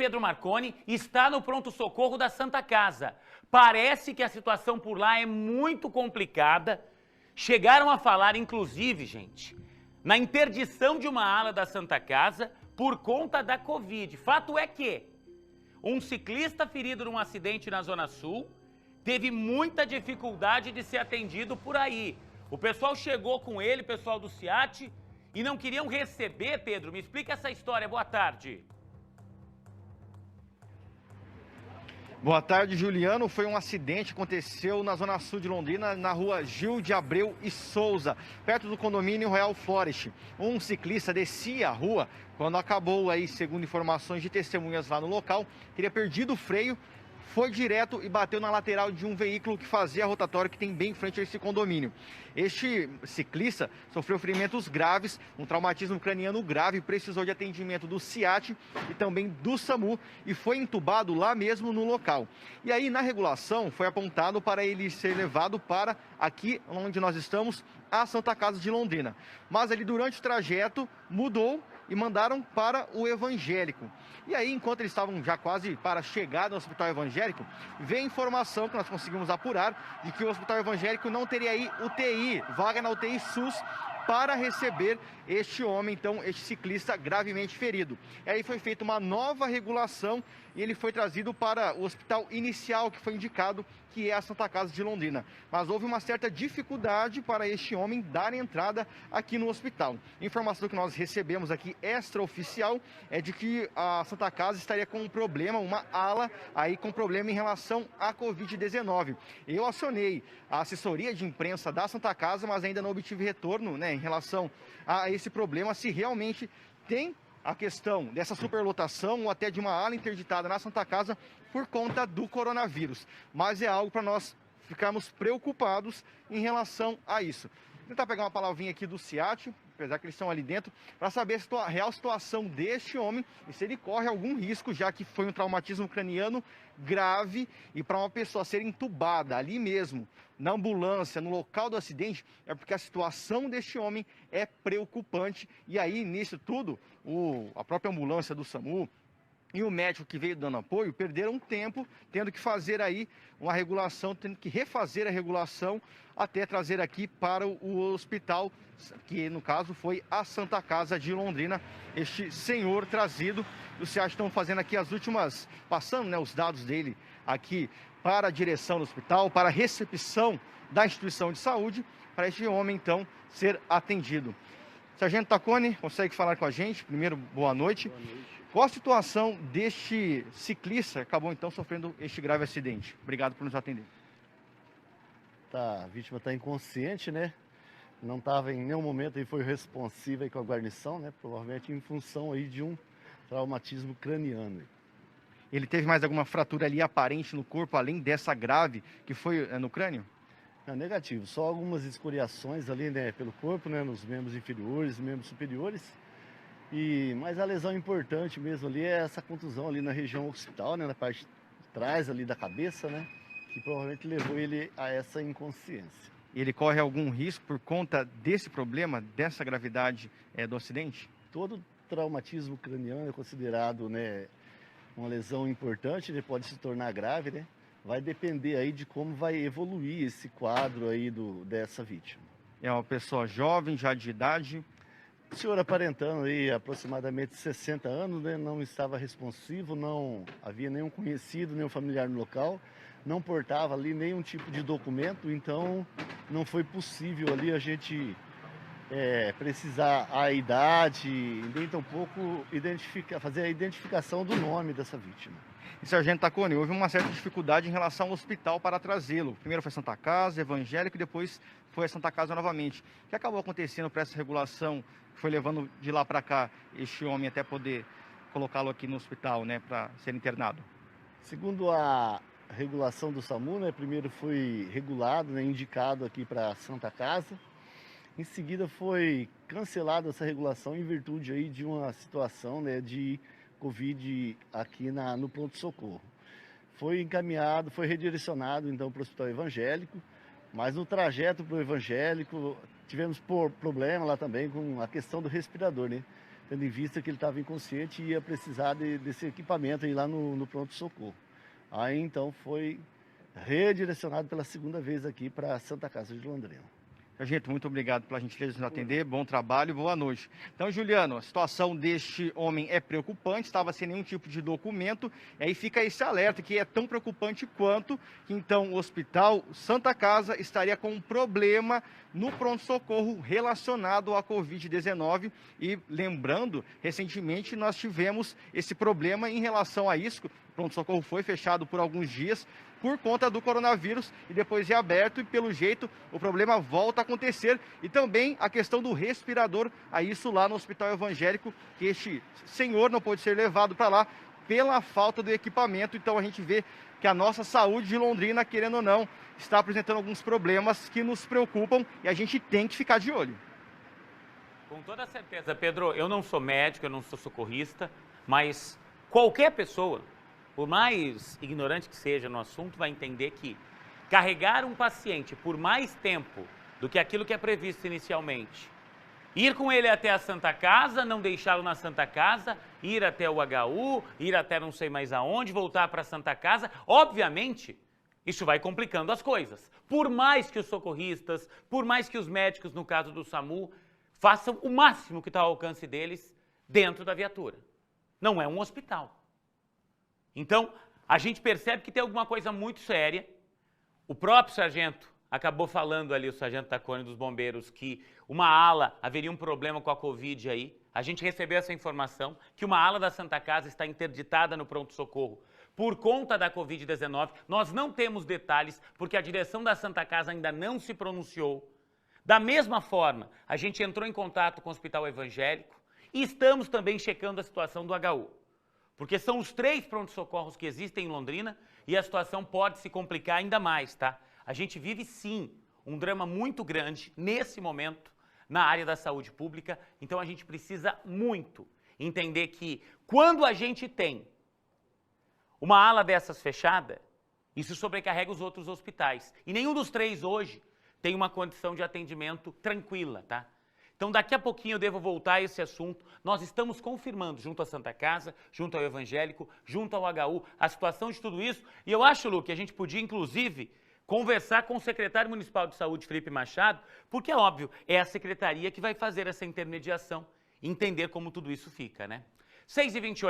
Pedro Marconi está no pronto-socorro da Santa Casa. Parece que a situação por lá é muito complicada. Chegaram a falar, inclusive, gente, na interdição de uma ala da Santa Casa por conta da Covid. Fato é que um ciclista ferido num acidente na Zona Sul teve muita dificuldade de ser atendido por aí. O pessoal chegou com ele, pessoal do SEAT, e não queriam receber, Pedro. Me explica essa história. Boa tarde. Boa tarde, Juliano. Foi um acidente que aconteceu na Zona Sul de Londrina, na rua Gil de Abreu e Souza, perto do condomínio Royal Forest. Um ciclista descia a rua quando acabou aí, segundo informações de testemunhas lá no local, teria perdido o freio, foi direto e bateu na lateral de um veículo que fazia a rotatória que tem bem em frente a esse condomínio. Este ciclista sofreu ferimentos graves, um traumatismo craniano grave, precisou de atendimento do SEAT e também do SAMU e foi entubado lá mesmo no local. E aí, na regulação, foi apontado para ele ser levado para aqui onde nós estamos, a Santa Casa de Londrina. Mas ali durante o trajeto mudou e mandaram para o Evangélico. E aí, enquanto eles estavam já quase para chegar no Hospital Evangélico, veio a informação que nós conseguimos apurar de que o Hospital Evangélico não teria aí UTI, vaga na UTI SUS, para receber este homem, então, este ciclista gravemente ferido. E aí foi feita uma nova regulação e ele foi trazido para o hospital inicial que foi indicado, que é a Santa Casa de Londrina. Mas houve uma certa dificuldade para este homem dar entrada aqui no hospital. A informação que nós recebemos aqui, extraoficial, é de que a Santa Casa estaria com um problema, uma ala aí com problema em relação à Covid-19. Eu acionei a assessoria de imprensa da Santa Casa, mas ainda não obtive retorno, né, em relação a esse problema, se realmente tem a questão dessa superlotação ou até de uma ala interditada na Santa Casa por conta do coronavírus. Mas é algo para nós ficarmos preocupados em relação a isso. Vou tentar pegar uma palavrinha aqui do SEAT, apesar que eles estão ali dentro, para saber a real situação deste homem e se ele corre algum risco, já que foi um traumatismo craniano grave e para uma pessoa ser entubada ali mesmo, na ambulância, no local do acidente, é porque a situação deste homem é preocupante. E aí, nisso tudo, a própria ambulância do SAMU e o médico que veio dando apoio perderam tempo, tendo que fazer aí uma regulação, tendo que refazer a regulação até trazer aqui para o hospital, que no caso foi a Santa Casa de Londrina. Este senhor trazido, o SEAT estão fazendo aqui as últimas, passando, né, os dados dele aqui para a direção do hospital, para a recepção da instituição de saúde, para este homem então ser atendido. Sargento Taconi, consegue falar com a gente? Primeiro, boa noite. Boa noite. Qual a situação deste ciclista que acabou então sofrendo este grave acidente? Obrigado por nos atender. A vítima está inconsciente, né? Não estava em nenhum momento, foi responsivo aí com a guarnição, né? Provavelmente em função aí de um traumatismo craniano. Ele teve mais alguma fratura ali aparente no corpo, além dessa grave que foi no crânio? Não, negativo, só algumas escoriações ali, né, pelo corpo, né, nos membros inferiores, membros superiores. Mas a lesão importante mesmo ali é essa contusão ali na região occipital, né, na parte de trás ali da cabeça, né, que provavelmente levou ele a essa inconsciência. Ele corre algum risco por conta desse problema, dessa gravidade do acidente? Todo traumatismo craniano é considerado, né, uma lesão importante, ele pode se tornar grave, né? Vai depender aí de como vai evoluir esse quadro aí dessa vítima. É uma pessoa jovem, já de idade? O senhor aparentando aí aproximadamente 60 anos, né? Não estava responsivo, não havia nenhum conhecido, nenhum familiar no local, não portava ali nenhum tipo de documento, então não foi possível ali a gente precisar a idade, nem tampouco fazer a identificação do nome dessa vítima. E, Sargento Taconi, houve uma certa dificuldade em relação ao hospital para trazê-lo. Primeiro foi Santa Casa, Evangélico, e depois foi a Santa Casa novamente. O que acabou acontecendo para essa regulação, que foi levando de lá para cá este homem até poder colocá-lo aqui no hospital, né, para ser internado? Segundo a regulação do SAMU, né, primeiro foi regulado, né, indicado aqui para a Santa Casa. Em seguida foi cancelada essa regulação em virtude aí de uma situação, né, de Covid aqui no pronto-socorro. Foi encaminhado, foi redirecionado então para o Hospital Evangélico, mas no trajeto para o Evangélico tivemos problema lá também com a questão do respirador, né? tendo em vista que ele estava inconsciente e ia precisar desse equipamento aí lá no pronto-socorro. Aí então foi redirecionado pela segunda vez aqui para a Santa Casa de Londrina. Sargento, muito obrigado pela gentileza de nos atender, bom trabalho, boa noite. Então, Juliano, a situação deste homem é preocupante, estava sem nenhum tipo de documento, e aí fica esse alerta que é tão preocupante quanto que então o Hospital Santa Casa estaria com um problema no pronto-socorro relacionado à Covid-19 e lembrando, recentemente nós tivemos esse problema em relação a isso, o pronto-socorro foi fechado por alguns dias, por conta do coronavírus e depois reaberto e pelo jeito o problema volta a acontecer e também a questão do respirador, a isso lá no Hospital Evangélico, que este senhor não pôde ser levado para lá pela falta do equipamento, então a gente vê que a nossa saúde de Londrina, querendo ou não, está apresentando alguns problemas que nos preocupam e a gente tem que ficar de olho. Com toda certeza, Pedro, eu não sou médico, eu não sou socorrista, mas qualquer pessoa, por mais ignorante que seja no assunto, vai entender que carregar um paciente por mais tempo do que aquilo que é previsto inicialmente, ir com ele até a Santa Casa, não deixá-lo na Santa Casa, ir até o HU, ir até não sei mais aonde, voltar para a Santa Casa, obviamente, isso vai complicando as coisas. Por mais que os socorristas, por mais que os médicos, no caso do SAMU, façam o máximo que está ao alcance deles dentro da viatura. Não é um hospital. Então, a gente percebe que tem alguma coisa muito séria. O próprio sargento acabou falando ali, o sargento Tacone dos bombeiros, que uma ala, haveria um problema com a Covid aí. A gente recebeu essa informação, que uma ala da Santa Casa está interditada no pronto-socorro por conta da Covid-19. Nós não temos detalhes, porque a direção da Santa Casa ainda não se pronunciou. Da mesma forma, a gente entrou em contato com o Hospital Evangélico e estamos também checando a situação do HU. Porque são os 3 pronto-socorros que existem em Londrina e a situação pode se complicar ainda mais, tá? A gente vive, sim, um drama muito grande nesse momento na área da saúde pública, então a gente precisa muito entender que quando a gente tem uma ala dessas fechada, isso sobrecarrega os outros hospitais. E nenhum dos 3 hoje tem uma condição de atendimento tranquila, tá? Então, daqui a pouquinho eu devo voltar a esse assunto. Nós estamos confirmando, junto à Santa Casa, junto ao Evangélico, junto ao HU, a situação de tudo isso. E eu acho, Lu, que a gente podia, inclusive, conversar com o secretário municipal de saúde, Felipe Machado, porque, é óbvio, é a secretaria que vai fazer essa intermediação, entender como tudo isso fica, né? 6h28.